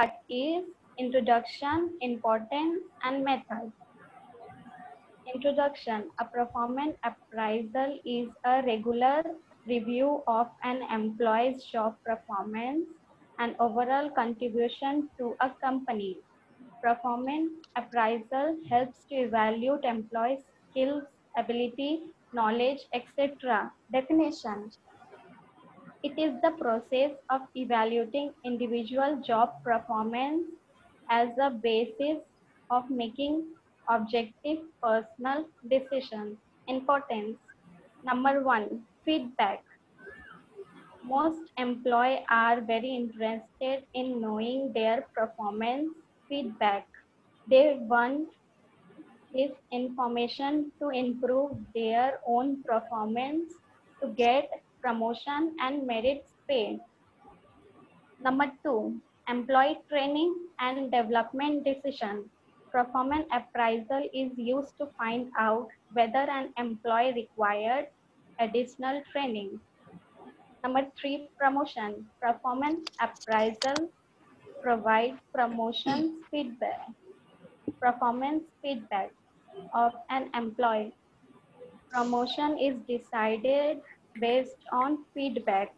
part is introduction, importance, and method. Introduction. A performance appraisal is a regular review of an employee's job performance and overall contribution to a company. Performance appraisal helps to evaluate employees' skills, ability, knowledge, etc. Definition. It is the process of evaluating individual job performance as a basis of making objective personal decisions. Importance. Number one, feedback. Most employees are very interested in knowing their performance feedback. They want this information to improve their own performance, to get promotion and merit pay. Number two, employee training and development decision. Performance appraisal is used to find out whether an employee required additional training. Number three, promotion. Performance appraisal provide promotions feedback, performance feedback of an employee. Promotion is decided based on feedback.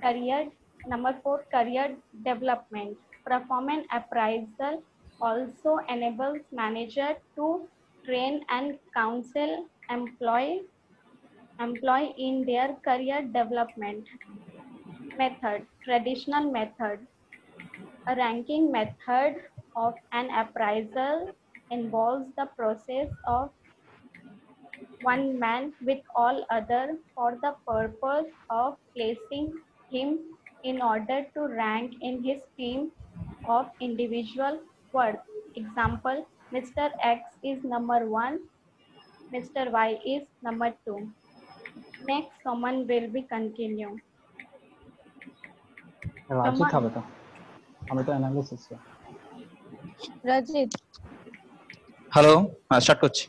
Career. Number four, career development. Performance appraisal also enables manager to train and counsel employee in their career development. Method. Traditional method. A ranking method of an appraisal involves the process of one man with all other for the purpose of placing him in order to rank in his team of individual worth. Example, Mr. X is number one, Mr. Y is number two. Next, someone will be continue. Rajit হবে তো, আমি তো analysis. Rajit, hello, start করছি।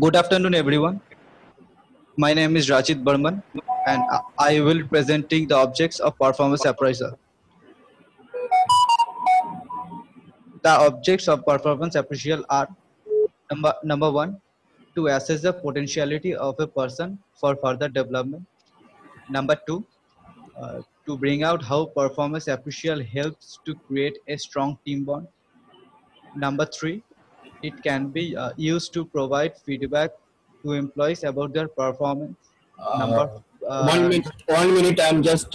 Good afternoon, everyone. My name is Rajit Burman, and I will presenting the objects of performance appraisal. The objects of performance appraisal are number one, to assess the potentiality of a person for further development. Number two, to bring out how performance appraisal helps to create a strong team bond. Number three, it can be used to provide feedback to employees about their performance. One minute, I'm just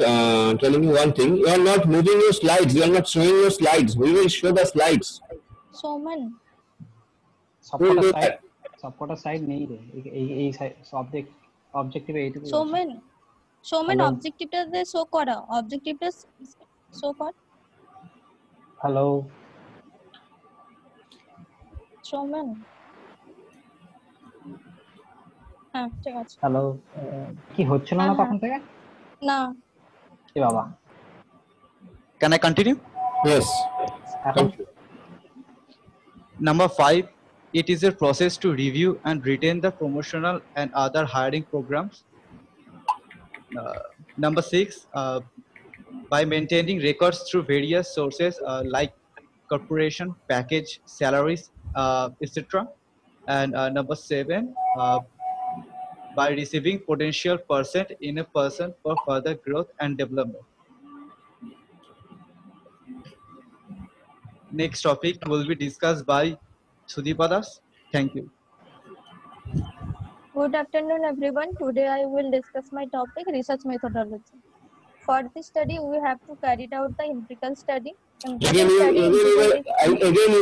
telling you one thing. You are not moving your slides. You are not showing your slides. We will show the slides. সোমন, সবকটা side নেই রে, এই objective এইটুকু। সোমন অবজেক্টিভটা show করা, অবজেক্টিভটা show কর। Hello সোমন, হ্যাঁ ঠিক আছে। হ্যালো, কি হচ্ছিল না তখন থেকে? না। এ বাবা, Can I continue? Yes. Number five, it is a process to review and retain the promotional and other hiring programs. Number six, by maintaining records through various sources like corporation, package, salaries, etc. And number seven, by receiving potential percent in a person for further growth and development. Next topic will be discussed by Sudeepa Das. Thank you. Good afternoon, everyone. Today I will discuss my topic, research methodology. For this study, we have to carry out the empirical study. Again, you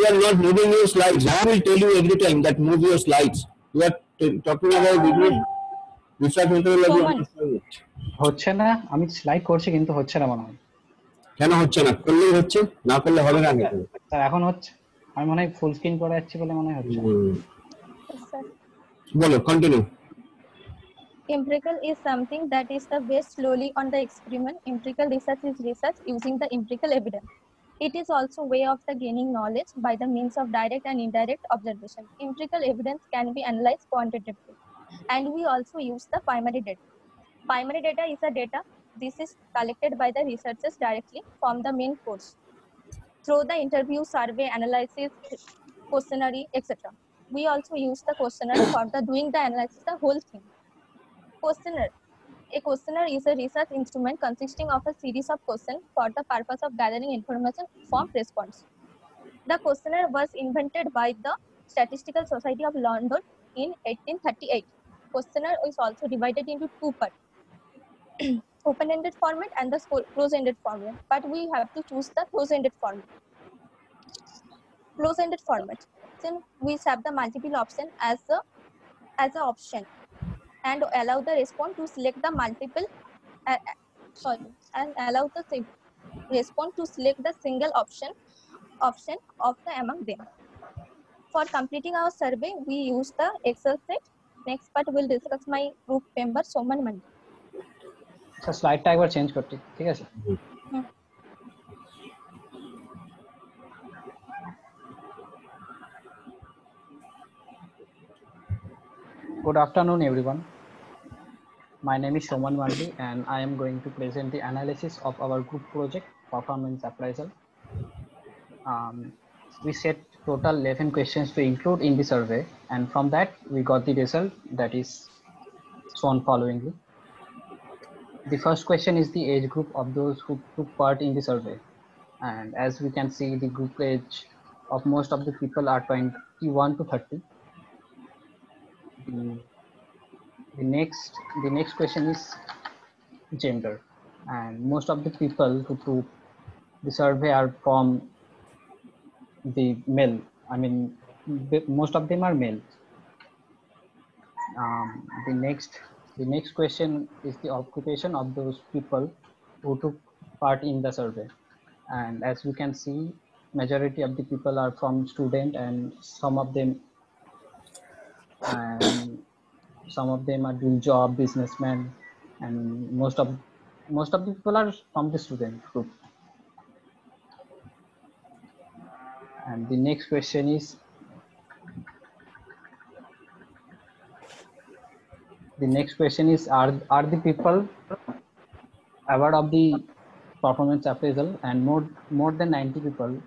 are not moving your slides. I will tell you every time that move your slides. You are talking about research methodology. হচ্ছে না, আমি slide করছি কিন্তু হচ্ছে না মনে হয়। কেন হচ্ছে না? করলেই হচ্ছে, না করলে হবে না। স্যার এখন হচ্ছে, আমি মনে হয় ফুল স্ক্রিন করে যাচ্ছি বলে মনে হচ্ছে। বলো, continue. Empirical is something that is based slowly on the experiment. Empirical research is research using the empirical evidence. It is also a way of the gaining knowledge by the means of direct and indirect observation. Empirical evidence can be analyzed quantitatively, and we also use the primary data. Primary data is a data. This is collected by the researchers directly from the main course through the interview, survey, analysis, questionnaire, etc. We also use the questionnaire for the doing the analysis, the whole thing. Questionnaire. A questionnaire is a research instrument consisting of a series of questions for the purpose of gathering information from response. The questionnaire was invented by the Statistical Society of London in 1838. Questionnaire is also divided into two parts, open-ended format and the close-ended format. But we have to choose the close-ended format. Close-ended format. Then we have the multiple option as an option and allow the response to select the multiple. And allow the response to select the single option of the among them. For completing our survey, we use the Excel sheet. Next part will discuss my group member Soman Mandi. अच्छा slide टा एक बार change करते ठीक है sir Good afternoon everyone. My name is Soman Mandi and I am going to present the analysis of our group project performance appraisal. We set total 11 questions to include in the survey, and from that we got the result that is shown followingly. The first question is the age group of those who took part in the survey, and as we can see, the group age of most of the people are 21 to 30. The next question is gender, and most of the people who took the survey are from the male. I mean, most of them are male. The next question is the occupation of those people who took part in the survey, and as we can see, majority of the people are from student, and some of them are doing job, businessmen, and most of the people are from the student group. And the next question is are the people aware of the performance appraisal, and more than 90 people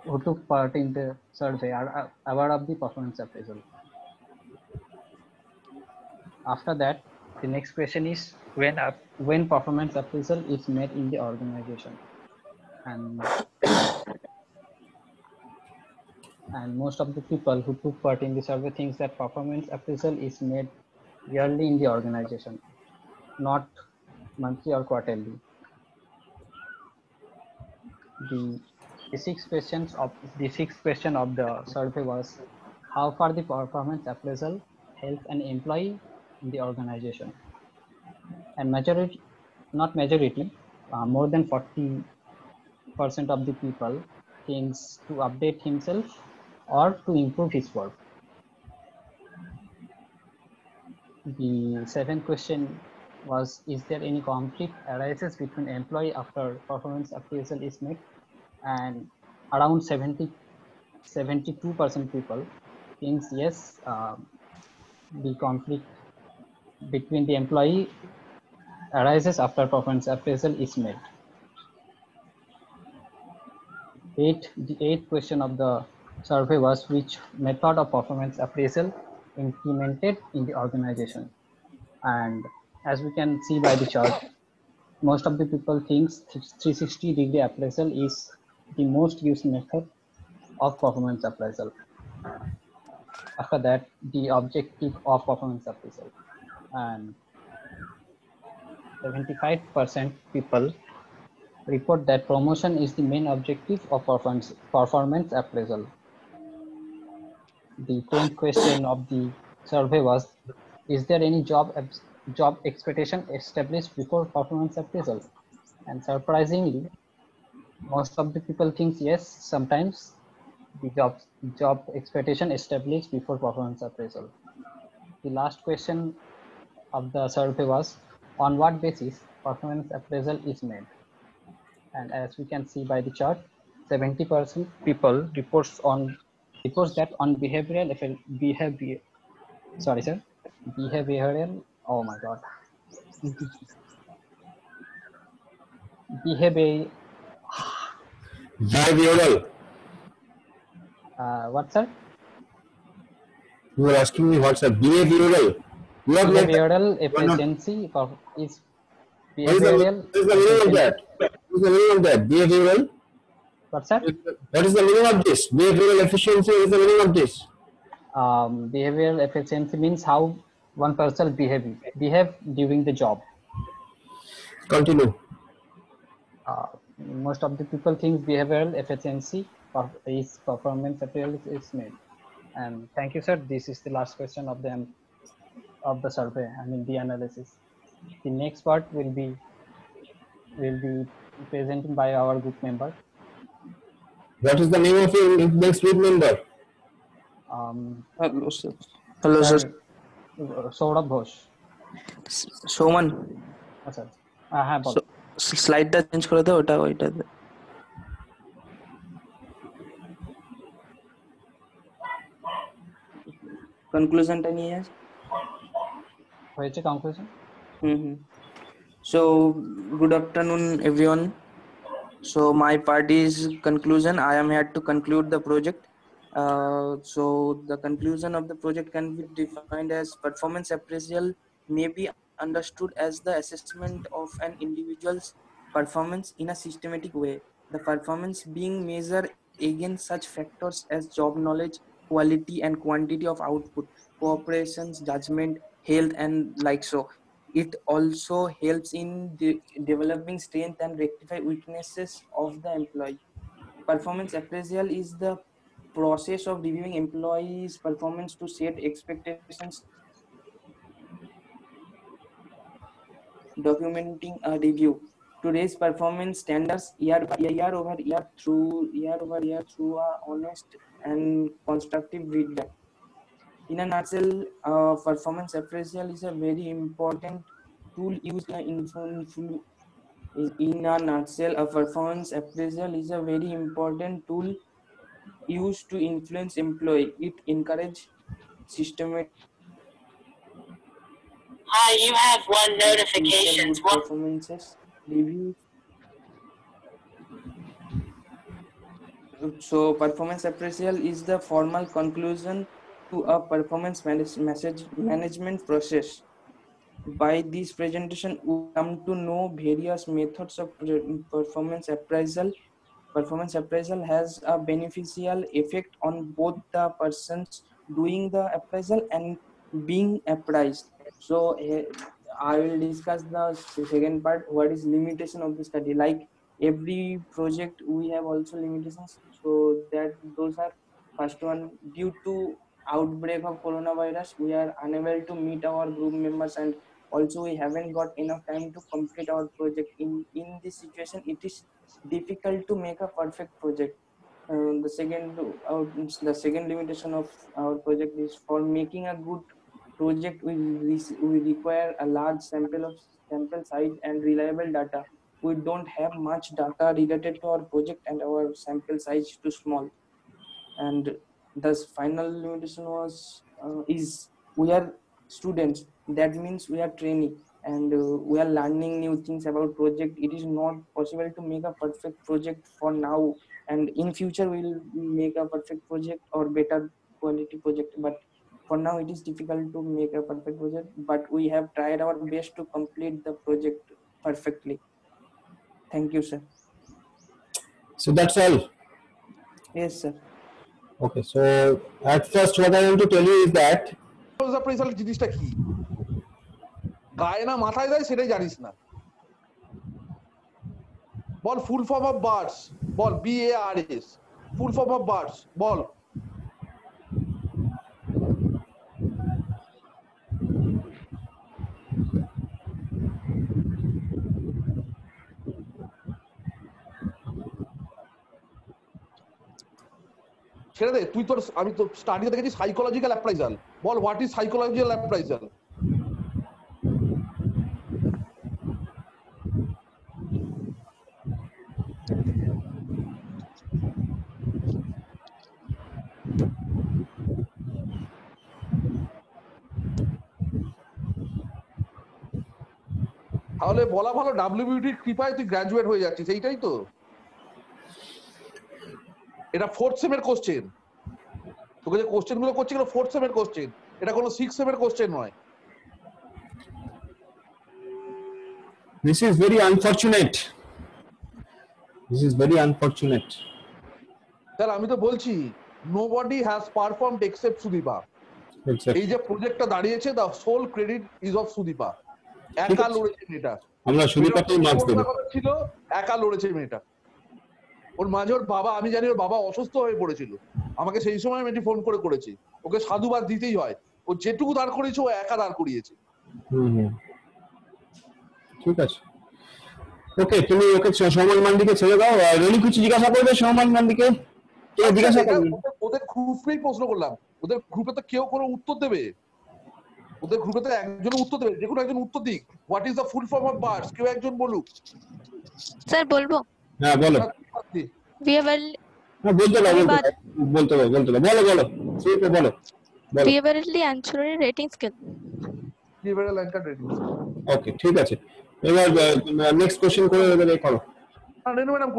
who took part in the survey are aware of the performance appraisal. After that, the next question is when performance appraisal is made in the organization, and most of the people who took part in the survey thinks that performance appraisal is made yearly in the organization, not monthly or quarterly. The sixth question of the survey was how far the performance appraisal helps an employee in the organization, and more than 40% of the people thinks to update himself or to improve his work. The seventh question was, is there any conflict arises between employee after performance appraisal is made? And around 72% people thinks yes, the conflict between the employee arises after performance appraisal is made. The eighth question of the survey was, which method of performance appraisal implemented in the organization? And as we can see by the chart, most of the people thinks 360-degree appraisal is the most used method of performance appraisal. After that, the objective of performance appraisal, and 75% people report that promotion is the main objective of performance appraisal. The 10th question of the survey was, is there any job expectation established before performance appraisal? And surprisingly, most of the people think yes, sometimes the job expectation established before performance appraisal. The last question of the survey was, on what basis performance appraisal is made? And as we can see by the chart, 70% people reports that on behavioral, oh my god, Behavior. Behavioral. What, sir? You were asking me what's a behavioral. You have made Behavioral that. You are not. efficiency is What is the behavioral meaning of efficiency. that? What is the meaning of that? Behavioral. What's that? What is the meaning of this? Behavioral efficiency is the meaning of this. Behavioral efficiency means how one person behave during the job. Continue. Most of the people think behavioral efficiency is performance appraisal is made. And thank you, sir. This is the last question of the survey. I mean the analysis. The next part will be presented by our group member. What is the name of your next group member? Hello, sir. Hello, sir. Sourav Ghosh. সোমান আচ্ছা হ্যাঁ বল। স্লাইডটা change করে দাও, ওইটাতে কনক্লুশনটা নিয়ে আস হয়েছে conclusion. So good afternoon everyone. So my part is conclusion. I am here to conclude the project. So the conclusion of the project can be defined as performance appraisal may be understood as the assessment of an individual's performance in a systematic way. The performance being measured against such factors as job knowledge, quality and quantity of output, cooperations, judgment, health and like so. It also helps in developing strength and rectify weaknesses of the employee. Performance appraisal is the process of reviewing employees' performance to set expectations, documenting a review to raise performance standards year over year through a honest and constructive feedback. In a nutshell, performance appraisal is a very important tool used in a nutshell, a performance appraisal is a very important tool used to influence employee. It encourages systematic Hi, you have one notifications. Performances reviews. So performance appraisal is the formal conclusion to a performance management process. By this presentation, we come to know various methods of performance appraisal. Performance appraisal has a beneficial effect on both the persons doing the appraisal and being appraised. So I will discuss the second part, what is limitation of the study. Like every project we have also limitations, so that those are first one, due to outbreak of coronavirus we are unable to meet our group members, and also we haven't got enough time to complete our project. In this situation it is difficult to make a perfect project. The second limitation of our project is, for making a good project we require a large sample size and reliable data. We don't have much data related to our project and our sample size is too small. And the final limitation is we are students, that means we are training and we are learning new things about project. It is not possible to make a perfect project for now, and in future we'll make a perfect project or better quality project, but for now it is difficult to make a perfect project, but we have tried our best to complete the project perfectly. Thank you, sir. So that's all. Yes, sir. Okay, so at first what I want to tell you is that appraisal জিনিসটা কি গায়ে না মাথায় দেয় সেটাই জানিস না। বল ফুল ফর্ম অফ বার্ডস, বল BARS, full form of birds বল। ছেড়ে দে, তুই তোর, আমি তো স্টাডিতে দেখেছি সাইকোলজিক্যাল অ্যাপ্রাইজাল। বল হোয়াট ইজ সাইকোলজিক্যাল অ্যাপ্রাইজাল? তাহলে বলা ভালো ডাব্লিউবিটির কৃপায় তুই গ্র্যাজুয়েট হয়ে যাচ্ছিস, এইটাই তো। এটা 4th সেমের কোশ্চেন, তোকে যে কোশ্চেন গুলো করছে এগুলো 4th সেমের কোশ্চেন, এটা কোনো 6th সেমের কোশ্চেন নয়। This is very unfortunate. This is very unfortunate. Sir আমি তো বলছি nobody has performed except Sudipa. এই যে প্রজেক্টটা দাঁড়িয়েছে, the sole credit is of Sudipa. একা লড়েছে মেয়েটা, আমরা সুদীপাকেই মার্কস দেব। ছিল একা লড়েছে মেয়েটা। ওর মাঝে ওর বাবা, আমি জানি ওর বাবা অসুস্থ হয়ে পড়েছিল, আমাকে সেই সময় মেয়েটি ফোন করে করেছে। ওকে সাধুবাদ দিতেই হয়, ও যেটুকু দাঁড় করিয়েছে ও একা দাঁড় করিয়েছে। ঠিক আছে, ওকে, তুমি ওকে সৌমান মান্ডিকে ছেড়ে দাও। রেনি কিছু জিজ্ঞাসা করবে সৌমান মান্ডিকে? কে জিজ্ঞাসা করবে? ওদের গ্রুপেই প্রশ্ন করলাম, ওদের গ্রুপে তো কেউ কোনো উত্তর দেবে? ওদের গ্রুপে তো একজন উত্তর দেবে, যে কোনো একজন উত্তর দিক। What is the full form of birds? কেউ একজন বলুক। স্যার বলবো? হ্যাঁ বলো। বলতে বলো। সুদীপা বলো। Behaviorally ancillary rating scale. Behavioral anchored rating scale. ওকে, ঠিক আছে। এবার নেক্সট কোশ্চেন করে এবারে করো। রেনু ম্যাডাম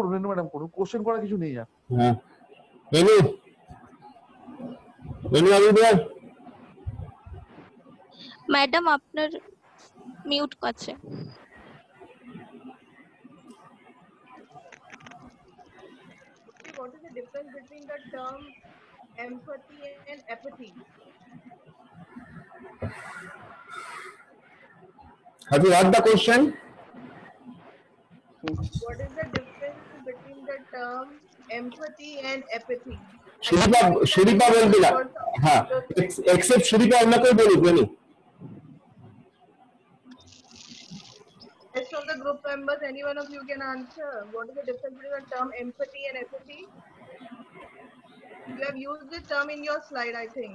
করুন, কোশ্চেন করার কিছু নেই আর। হ্যাঁ, রেনু আমি দেয়ার। ম্যাডাম আপনার মিউট আছে। What is the difference between the term empathy and apathy? Have you heard the question? What is the difference between the term empathy and apathy? Sudipa বলবে না। হ্যাঁ, এক্সেপ্ট সুদীপা আপনাকে বলুক। রেনু, rest of the group members, any one of you can answer. What is the difference between the term empathy and apathy? You have used this term in your slide, I think.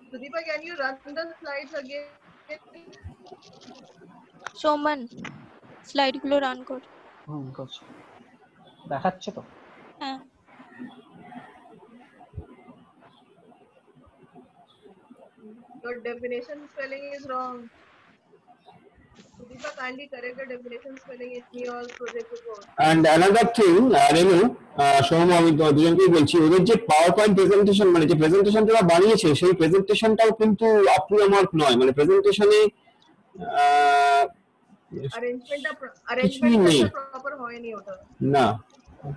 Sudeepa, can you run the slides again? সোমান slide গুলো run কর। করছি, দেখাচ্ছে তো? হ্যাঁ। Your definition spelling is wrong. Sudeepa, kindly correct the definition spelling in your project report. And another thing, রেনু, সৌম, আমি দুজনকেই বলছি, ওদের যে পাওয়ার পয়েন্ট প্রেজেন্টেশন, মানে যে প্রেজেন্টেশনটা বানিয়েছে, সেই প্রেজেন্টেশনটাও কিন্তু আপ টু দ্য মার্ক নয়। মানে প্রেজেন্টেশনে arrangement proper হয়নি ওটা। না,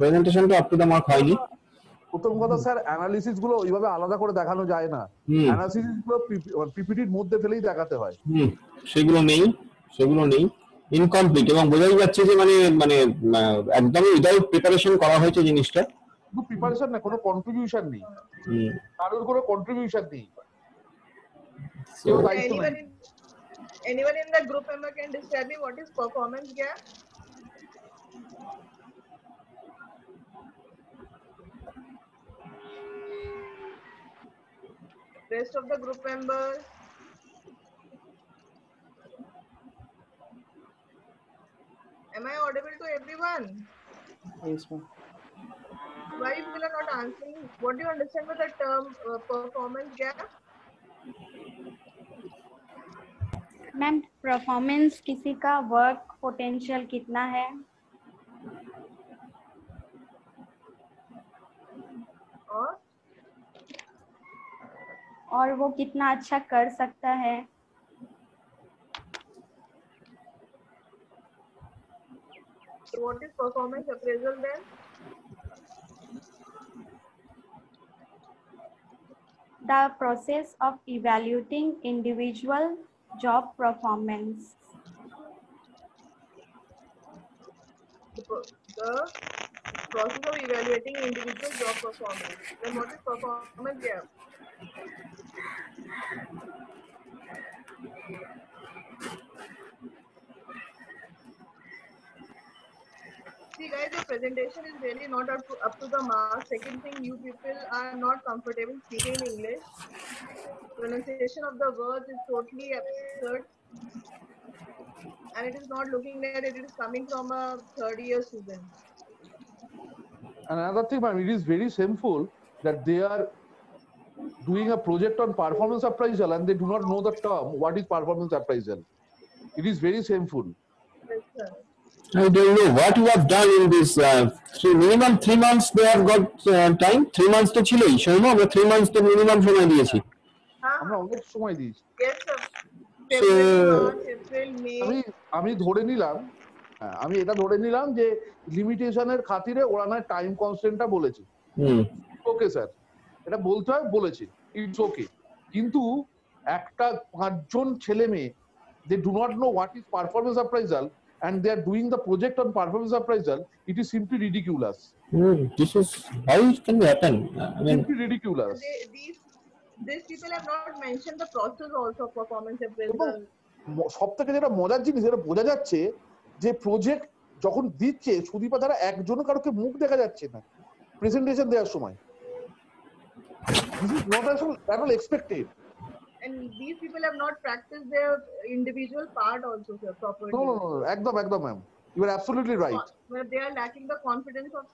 প্রেজেন্টেশনটা আপ টু দ্য মার্ক হয়নি। প্রথম কথা স্যার, অ্যানালিসিস গুলো ওইভাবে আলাদা করে দেখানো যায় না। অ্যানালিসিস গুলো পিপিটির মধ্যে ফেলেই দেখাতে হয়। সেগুলো নেই, ইনকমপ্লিট, এবং বোঝাই যাচ্ছে যে মানে একদমই উইদাউট প্রিপারেশন করা হয়েছে জিনিসটা। শুধু প্রিপারেশন না, কোনো কন্ট্রিবিউশন নেই, কারোর কোনো কন্ট্রিবিউশন নেই। Anyone in the group member can describe me what is performance gap? Rest of the group members. Am I audible to everyone? Yes, ma'am. Why people are not answering? What do you understand by the term performance gap? Ma'am, performance किसी का work potential कितना है, और वो कितना अच्छा कर सकता है। So what is performance appraisal then? The process of evaluating individual job performance. The process of evaluating individual job performance. Then what is performance gap? See guys, the presentation is really not up to the mark. Second thing, you people are not comfortable speaking in English. Pronunciation of the words is totally absurd. And it is not looking that it is coming from a third-year student. And another thing, ma'am, it is very shameful that they are doing a project on performance appraisal and they do not know the term what is performance appraisal. It is very shameful. Yes, sir. I don't know what you have done in this. Minimum 3 months they have got time. 3 months to chile. Show me, 3 months to minimum সময় দিয়েছি। আমরা অনেক সময় দিয়েছি। Yes, sir. April, May. আমি ধরে নিলাম, আমি এটা ধরে নিলাম যে লিমিটেশনের খাতিরে ওরা না টাইম কনস্ট্যান্টটা বলেছে। ওকে স্যার, এটা বলতে হয় বলেছে, ইটস ওকে। কিন্তু একটা 5 জন ছেলে মেয়ে they do not know what is performance appraisal and they are doing the project on performance appraisal, it is simply ridiculous. This is how it can happen. I mean, simply ridiculous. These people have not mentioned the process also of performance appraisal. সবথেকে যেটা মজার জিনিস, এটা বোঝা যাচ্ছে যে project যখন দিচ্ছে সুদীপা দ্বারা একজনও কারোকে মুখ দেখা যাচ্ছে না প্রেজেন্টেশন দেওয়ার সময়। This is not at all expected. And these people have not practiced their individual part also, sir, properly. No, ekdom ma'am. You are absolutely right. Where they are lacking the confidence of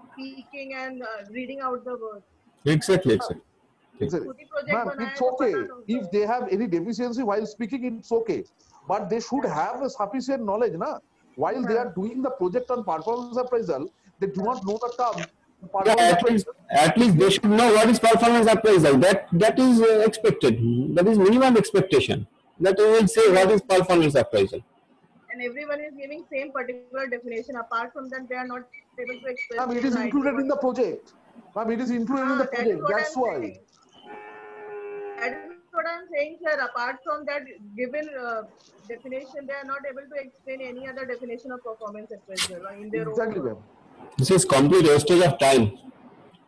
speaking and reading out the words. Exactly. Ma'am, it's okay. If they have any deficiency while speaking, it's okay. But they should have a sufficient knowledge, na? While they are doing the project on performance appraisal, they do not know the term. At least they should know what is performance appraisal. That is expected. That is minimum expectation. That we will say what is performance appraisal. And everyone is giving same particular definition. Apart from that, they are not able to express. Ma'am, it is included in the project. Ma'am, it is included in the project. That's why. That is what I'm saying, sir. Apart from that given definition, they are not able to explain any other definition of performance appraisal in their exactly, own. Ma'am. This is complete wastage of time.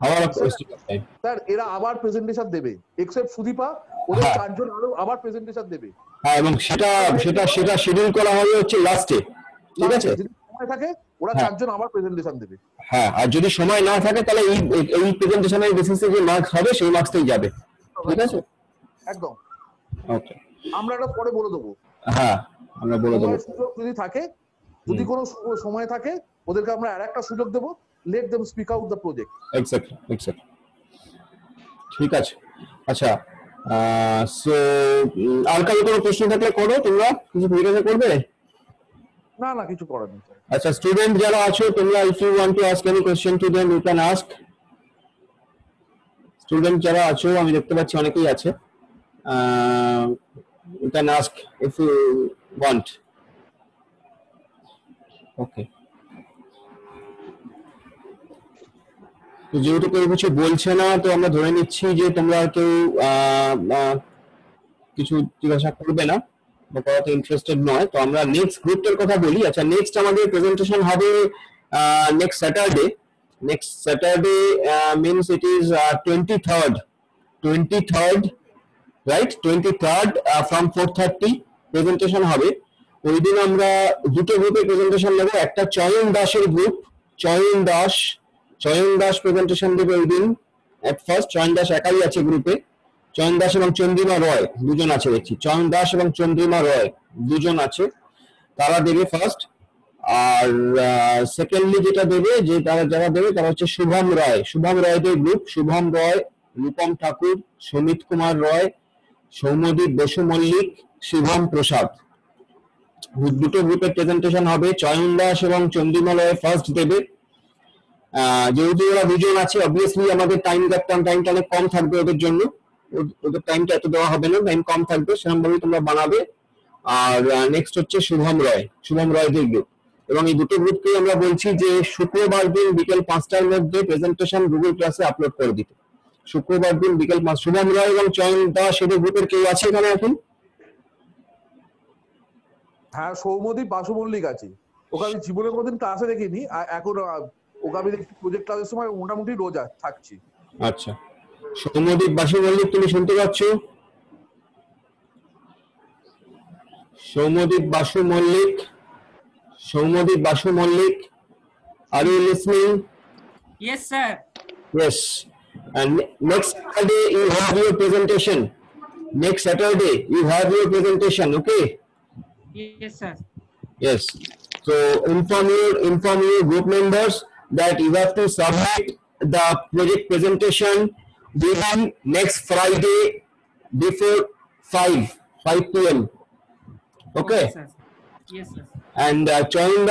Hour of wastage of time. Sir, এরা আবার presentation দেবে except Sudipa, ওদের চারজন আবার presentation দেবে। হ্যাঁ, এবং সেটা শিডিউল করা হবে হচ্ছে লাস্টে। ঠিক আছে? যদি সময় থাকে ওরা চারজন আবার প্রেজেন্টেশন দেবে। হ্যাঁ, আর যদি সময় না থাকে তাহলে এই প্রেজেন্টেশনের বেসিসে যে মার্কস হবে সেই মার্কসটাই যাবে। ঠিক আছে? একদম। ওকে। আমরা এটা পরে বলে দেবো। হ্যাঁ, আমরা বলে দেবো। সুযোগ যদি থাকে, যদি কোনো সময় থাকে ওদেরকে আমরা আরেকটা সুযোগ দেব, let them speak out the project. Exactly. ঠিক আছে। আচ্ছা, সো আর কারো কোনো প্রশ্ন থাকলে করো, তোমরা কিছু জিজ্ঞাসা করবে? না কিছু করার নেই। আচ্ছা, স্টুডেন্ট যারা আছো তোমরা if you want to ask any question to them you can ask. Student যারা আছো আমি দেখতে পাচ্ছি অনেকেই আছে, you can ask if you want. Okay. তো যেহেতু কেউ কিছু বলছে না, তো আমরা ধরে নিচ্ছি যে তোমরা কেউ কিছু জিজ্ঞাসা করবে না বা করাতে ইন্টারেস্টেড নয়। তো আমরা নেক্সট গ্রুপটার কথা বলি। আচ্ছা, নেক্সট আমাদের প্রেজেন্টেশন হবে next Saturday means it is 23rd, right? 23rd from 4:30 presentation হবে। ওই দিন আমরা দুটো গ্রুপে প্রেজেন্টেশন নেব। একটা চয়ন দাসের গ্রুপ, চয়ন দাস প্রেজেন্টেশন দেবে ওই দিন। এট ফার্স্ট চয়ন দাস একাই আছে গ্রুপে, চয়ন দাস এবং চন্দ্রিমা রয় দুজন আছে দেখছি। চয়ন দাস এবং চন্দ্রিমা রয় দুজন আছে, তারা দেবে ফার্স্ট। আর সেকেন্ডলি যেটা দেবে, যে যারা দেবে তারা হচ্ছে শুভম রায়দের গ্রুপ। শুভম রয়, রূপম ঠাকুর, সমিত কুমার রয়, সৌম্যদীপ বসু মল্লিক, শিবম প্রসাদ, দুটো গ্রুপের প্রেজেন্টেশন হবে। চয়ন দাস এবং চন্দ্রিমা রয় ফার্স্ট দেবে। যেহেতু ওরা দুজন আছে অবভিয়াসলি আমাদের টাইমটা অনেক কম থাকবে ওদের জন্য, ওদের টাইমটা এত দেওয়া হবে না, টাইম কম থাকবে, সেরকম ভাবে তোমরা বানাবে। আর নেক্সট হচ্ছে শুভম রয়দের গ্রুপ। এবং এই দুটো গ্রুপকে আমরা বলছি যে শুক্রবার দিন বিকেল 5টার মধ্যে প্রেজেন্টেশন গুগল ক্লাসে আপলোড করে দিতে। শুক্রবার দিন বিকেল 5। শুভম রয় এবং চয়ন দাস এদের গ্রুপের কেউ আছে এখানে এখন? হ্যাঁ, সৌম্যদীপ বাসু মল্লিক আছে। ওকে আমি জীবনে কোনোদিন ক্লাসে দেখিনি, এখন ওকে আমি প্রজেক্ট ক্লাসের সময় মোটামুটি রোজ থাকছি। আচ্ছা, সৌম্যদীপ বাসু মল্লিক তুমি শুনতে পাচ্ছ? Soumyadip Basu Mallick, are you listening? Yes, sir. Yes. And next Saturday you have your presentation. Okay? Yes, sir. Yes. So inform your group members that you have to submit the project presentation be done next Friday before 5 p.m. Okay. sir. Yes, sir. And চয়ন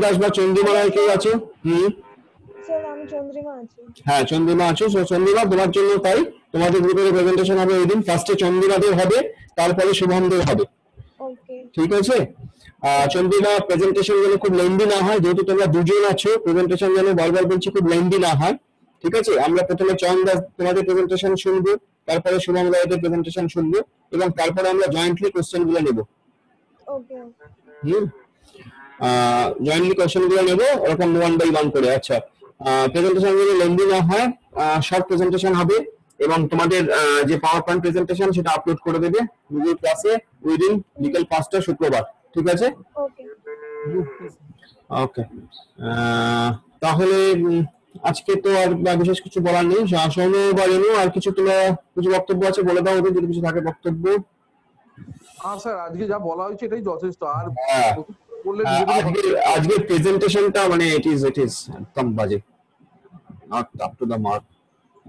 দাস বা চন্দ্রিমা রায় কেউ আছে? Sir আমি চন্দ্রিমা আছি। হ্যাঁ চন্দ্রিমা আছো। চন্দ্রিমা তোমার জন্য তাই তোমাদের গ্রুপের প্রেজেন্টেশন হবে ওই দিন। ফার্স্টে চন্দ্রিমাদের হবে, তারপরে শুভমদের হবে। ওকে ঠিক আছে। চন্দ্রিমা প্রেজেন্টেশন যেন খুব লেন্দি না হয়, যেহেতু তোমরা দুজন আছো, প্রেজেন্টেশন যেন বারবার বলছি খুব লেন্দি না হয়। ঠিক আছে। আমরা প্রথমে চয়ন দাস তোমাদের প্রেজেন্টেশন শুনবো, তারপরে শুভম রায়দের প্রেজেন্টেশন শুনবো, এবং তারপরে আমরা জয়েন্টলি কোশ্চেন গুলো নেবো। ওকে জয়েন্টলি কোশ্চেন গুলো নেবো এরকম 1 by 1 করে। আচ্ছা, প্রেজেন্টেশন গুলো লেন্দি না হয়, শর্ট প্রেজেন্টেশন হবে, এবং তোমাদের যে পাওয়ার পয়েন্ট প্রেজেন্টেশন সেটা আপলোড করে দেবে গুগল ক্লাসে উইদিন বিকেল 5টা শুক্রবার। ঠিক আছে। ওকে ওকে, তাহলে আজকে তো আর বিশেষ কিছু বলার নেই। সৌম্য বা রেনু আর কিছু কিছু বক্তব্য আছে বলে দাও ওদের, যদি কিছু থাকে বক্তব্য। স্যার আজকে যা বলা হয়েছে এটাই যথেষ্ট। আর বললেন আজকে প্রেজেন্টেশনটা মানে ইট ইজ একদম বাজে, not up to the mark.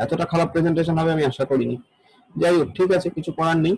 এতটা খারাপ প্রেজেন্টেশন হবে আমি আশা করিনি। যাই হোক, ঠিক আছে, কিছু করার নেই।